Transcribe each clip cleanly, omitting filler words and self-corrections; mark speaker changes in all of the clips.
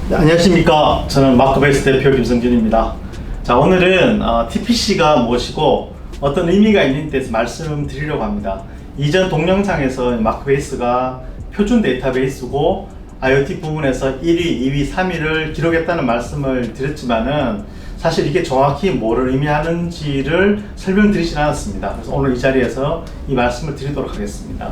Speaker 1: 네, 안녕하십니까. 저는 마크베이스 대표 김성준입니다. 자, 오늘은 TPC가 무엇이고 어떤 의미가 있는지에 대해서 말씀드리려고 합니다. 이전 동영상에서 마크베이스가 표준 데이터베이스고 IoT 부분에서 1위, 2위, 3위를 기록했다는 말씀을 드렸지만은 사실 이게 정확히 뭐를 의미하는지를 설명드리진 않았습니다. 그래서 오늘 이 자리에서 이 말씀을 드리도록 하겠습니다.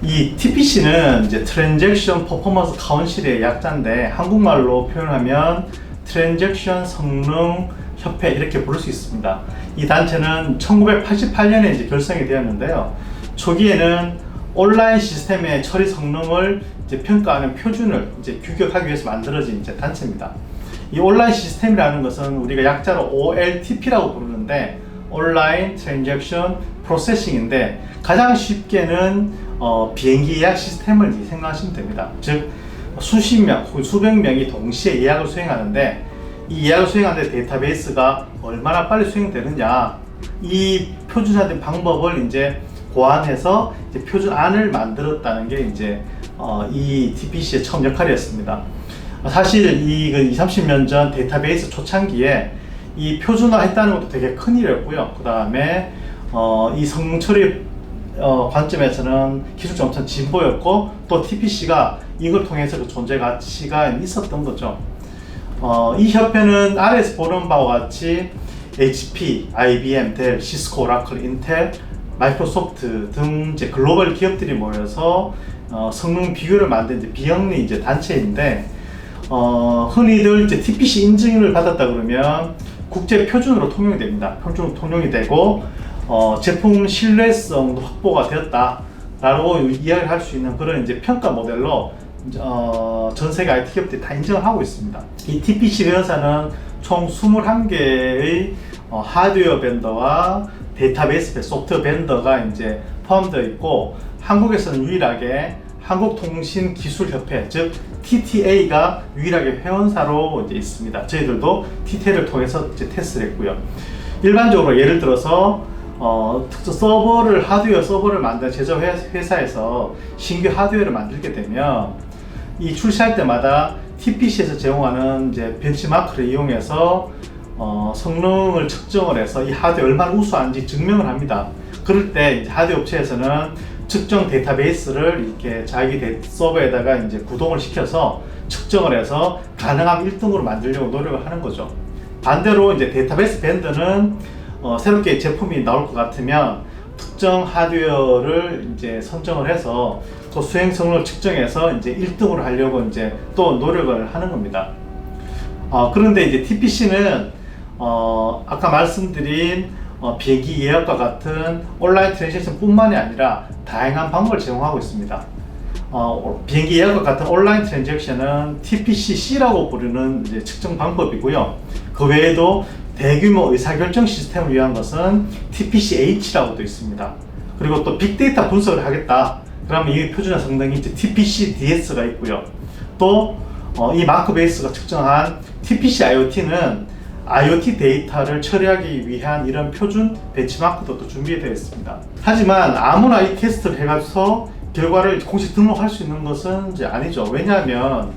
Speaker 1: 이 TPC는 이제 트랜잭션 퍼포먼스 카운실의 약자인데 한국말로 표현하면 트랜잭션 성능 협회 이렇게 부를 수 있습니다. 이 단체는 1988년에 이제 결성이 되었는데요. 초기에는 온라인 시스템의 처리 성능을 이제 평가하는 표준을 이제 규격하기 위해서 만들어진 이제 단체입니다. 이 온라인 시스템이라는 것은 우리가 약자로 OLTP라고 부르는데 온라인 트랜잭션 프로세싱인데 가장 쉽게는 비행기 예약 시스템을 생각하시면 됩니다. 즉 수십 명, 수백 명이 동시에 예약을 수행하는데 이 예약을 수행하는데 데이터베이스가 얼마나 빨리 수행되느냐, 이 표준화된 방법을 이제 고안해서 이제 표준안을 만들었다는 게 이제 이 TPC의 처음 역할이었습니다. 사실 이 20-30년 전 데이터베이스 초창기에 이 표준화했다는 것도 되게 큰 일이었고요. 그 다음에 이 성능 처리 관점에서는 기술적 엄청 진보였고 또 TPC가 이걸 통해서 그 존재 가치가 있었던 거죠. 이 협회는 아래에서 보는 바와 같이 HP, IBM, 델, 시스코, 오라클, 인텔, 마이크로소프트 등 이제 글로벌 기업들이 모여서 성능 비교를 만든 이제 비영리 이제 단체인데 흔히들 이제 TPC 인증을 받았다 그러면 국제 표준으로 통용이 됩니다. 표준으로 통용이 되고 제품 신뢰성도 확보가 되었다라고 이야기를 할 수 있는 그런 이제 평가 모델로 전 세계 IT 기업들이 다 인정을 하고 있습니다. 이 TPC 회사는 총 21개의 하드웨어 벤더와 데이터베이스 소프트웨어 벤더가 이제 포함되어 있고 한국에서는 유일하게 한국통신기술협회 즉 TTA가 유일하게 회원사로 이제 있습니다. 저희들도 TTA를 통해서 이제 테스트를 했고요. 일반적으로 예를 들어서 특정 서버를 하드웨어 서버를 만든 제조 회사에서 신규 하드웨어를 만들게 되면 이 출시할 때마다 TPC에서 제공하는 이제 벤치마크를 이용해서 성능을 측정을 해서 이 하드웨어 얼마나 우수한지 증명을 합니다. 그럴 때 이제 하드웨어 업체에서는 특정 데이터베이스를 이렇게 자기 서버에다가 이제 구동을 시켜서 측정을 해서 가능하면 1등으로 만들려고 노력을 하는 거죠. 반대로 이제 데이터베이스 벤더는 새롭게 제품이 나올 것 같으면 특정 하드웨어를 이제 선정을 해서 또 수행 성능을 측정해서 이제 1등으로 하려고 이제 또 노력을 하는 겁니다. 그런데 이제 TPC는 아까 말씀드린 비행기 예약과 같은 온라인 트랜잭션 뿐만이 아니라 다양한 방법을 제공하고 있습니다. 비행기 예약과 같은 온라인 트랜잭션은 TPC-C라고 부르는 이제 측정 방법이고요. 그 외에도 대규모 의사결정 시스템을 위한 것은 TPC-H라고도 있습니다. 그리고 또 빅데이터 분석을 하겠다. 그러면 이 표준화 성능이 이제 TPC-DS가 있고요. 또 이 마크베이스가 측정한 TPC-IoT는 IoT 데이터를 처리하기 위한 이런 표준 벤치마크도 또 준비되어 있습니다. 하지만 아무나 이 테스트를 해가지고 결과를 공식 등록할 수 있는 것은 이제 아니죠. 왜냐하면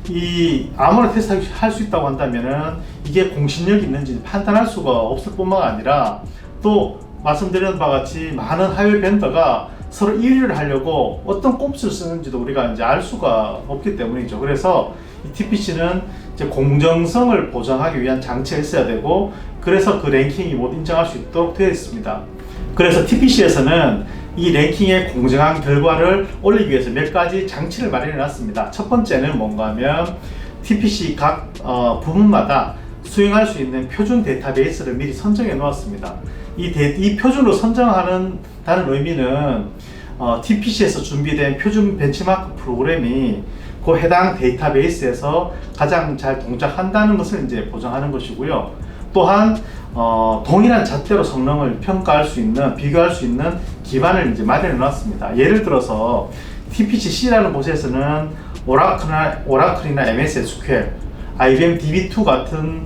Speaker 1: 이 아무나 테스트할 수 있다고 한다면은 이게 공신력이 있는지 판단할 수가 없을 뿐만 아니라 또 말씀드린 바와 같이 많은 하이웨어 벤더가 서로 1위를 하려고 어떤 꼼수를 쓰는지도 우리가 이제 알 수가 없기 때문이죠. 그래서 이 TPC는 이제 공정성을 보장하기 위한 장치가 있어야 되고 그래서 그 랭킹이 모두 인정할 수 있도록 되어 있습니다. 그래서 TPC에서는 이 랭킹의 공정한 결과를 올리기 위해서 몇 가지 장치를 마련해 놨습니다. 첫 번째는 뭔가 하면 TPC 각 부문마다 수행할 수 있는 표준 데이터베이스를 미리 선정해 놓았습니다. 이 표준으로 선정하는 다는 의미는 TPC에서 준비된 표준 벤치마크 프로그램이 그 해당 데이터베이스에서 가장 잘 동작한다는 것을 이제 보장하는 것이고요. 또한 동일한 잣대로 성능을 평가할 수 있는, 비교할 수 있는 기반을 이제 마련해 놨습니다. 예를 들어서 TPC-C라는 곳에서는 오라클이나 MS SQL, IBM DB2 같은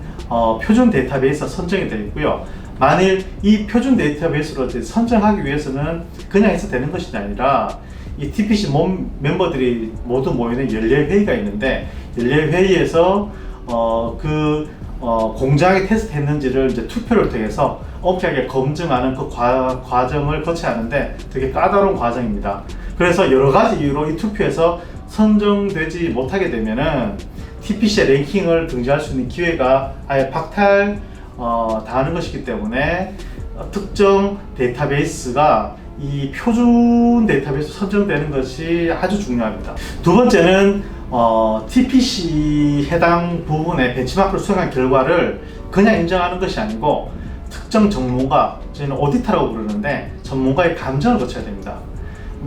Speaker 1: 표준 데이터베이스가 선정이 되어 있고요. 만일 이 표준 데이터베이스로 선정하기 위해서는 그냥 해서 되는 것이 아니라 이 TPC 멤버들이 모두 모이는 연례회의가 있는데, 연례회의에서 공정하게 테스트했는지를 이제 투표를 통해서 엄격하게 검증하는 그 과정을 거쳐야 하는데 되게 까다로운 과정입니다. 그래서 여러 가지 이유로 이 투표에서 선정되지 못하게 되면은 TPC의 랭킹을 등재할 수 있는 기회가 아예 당하는 것이기 때문에 특정 데이터베이스가 이 표준 데이터베이스 선정되는 것이 아주 중요합니다. 두 번째는 TPC 해당 부분의 벤치마크를 수행한 결과를 그냥 인정하는 것이 아니고 특정 전문가, 저희는 오디터라고 부르는데 전문가의 감정을 거쳐야 됩니다.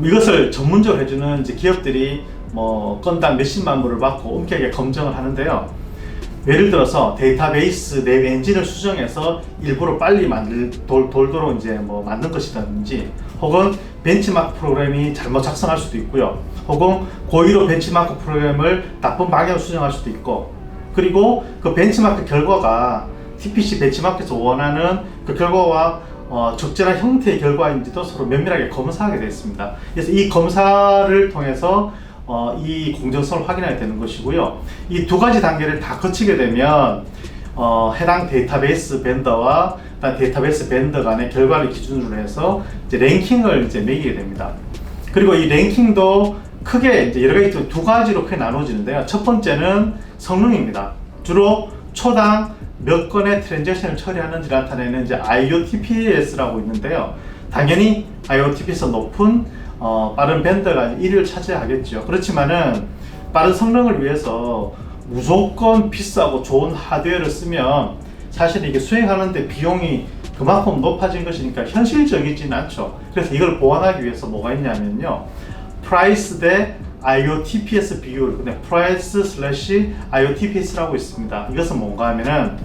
Speaker 1: 이것을 전문적으로 해주는 이제 기업들이 건당 몇십만 불을 받고 엄격하게 검증을 하는데요. 예를 들어서 데이터베이스 내 엔진을 수정해서 일부러 빨리 돌도록 이제 만든 것이라든지, 혹은 벤치마크 프로그램이 잘못 작성할 수도 있고요. 혹은 고의로 벤치마크 프로그램을 나쁜 방향으로 수정할 수도 있고, 그리고 그 벤치마크 결과가 TPC 벤치마크에서 원하는 그 결과와 적절한 형태의 결과인지도 서로 면밀하게 검사하게 되어 있습니다. 그래서 이 검사를 통해서 이 공정성을 확인해야 되는 것이고요. 이 두 가지 단계를 다 거치게 되면 해당 데이터베이스 벤더와 데이터베이스 벤더 간의 결과를 기준으로 해서 이제 랭킹을 이제 매기게 됩니다. 그리고 이 랭킹도 크게 이제 여러 가지 두 가지로 크게 나눠지는데요. 첫 번째는 성능입니다. 주로 초당 몇 건의 트랜잭션을 처리하는지 나타내는 이제 IOTPS라고 있는데요. 당연히 IOTPS 높은 빠른 벤더가 1위를 차지하겠죠. 그렇지만은 빠른 성능을 위해서 무조건 비싸고 좋은 하드웨어를 쓰면 사실 이게 수행하는데 비용이 그만큼 높아진 것이니까 현실적이진 않죠. 그래서 이걸 보완하기 위해서 뭐가 있냐면요, 프라이스 대 IOTPS 비율, 근데 price/IOTPS라고 있습니다. 이것은 뭔가 하면은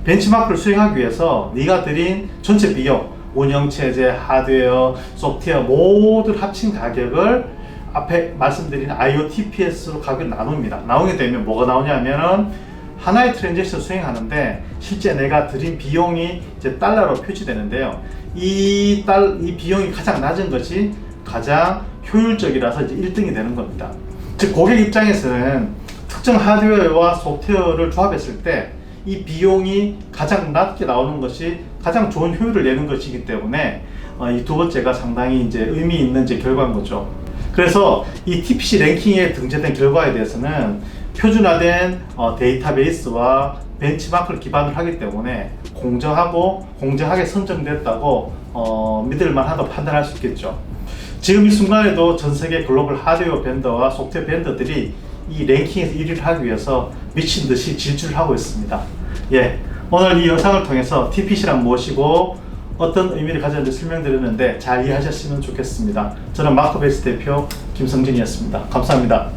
Speaker 1: 벤치마크를 수행하기 위해서 네가 들인 전체 비용, 운영체제, 하드웨어, 소프트웨어 모두 합친 가격을 앞에 말씀드린 IOTPS로 가격을 나눕니다. 나오게 되면 뭐가 나오냐면은 하나의 트랜잭션 수행하는데 실제 내가 들인 비용이 이제 달러로 표시되는데요. 이 비용이 가장 낮은 것이 가장 효율적이라서 이제 1등이 되는 겁니다. 즉 고객 입장에서는 특정 하드웨어와 소프트웨어를 조합했을 때 이 비용이 가장 낮게 나오는 것이 가장 좋은 효율을 내는 것이기 때문에 이 두 번째가 상당히 이제 의미 있는 이제 결과인 거죠. 그래서 이 TPC 랭킹에 등재된 결과에 대해서는 표준화된 데이터베이스와 벤치마크를 기반으로 하기 때문에 공정하게 선정됐다고 믿을만하다고 판단할 수 있겠죠. 지금 이 순간에도 전 세계 글로벌 하드웨어 벤더와 소프트웨어 벤더들이 이 랭킹에서 1위를 하기 위해서 미친 듯이 질주를 하고 있습니다. 예, 오늘 이 영상을 통해서 TPC란 무엇이고 어떤 의미를 가졌는지 설명드렸는데 잘 이해하셨으면 좋겠습니다. 저는 마크베이스 대표 김성진이었습니다. 감사합니다.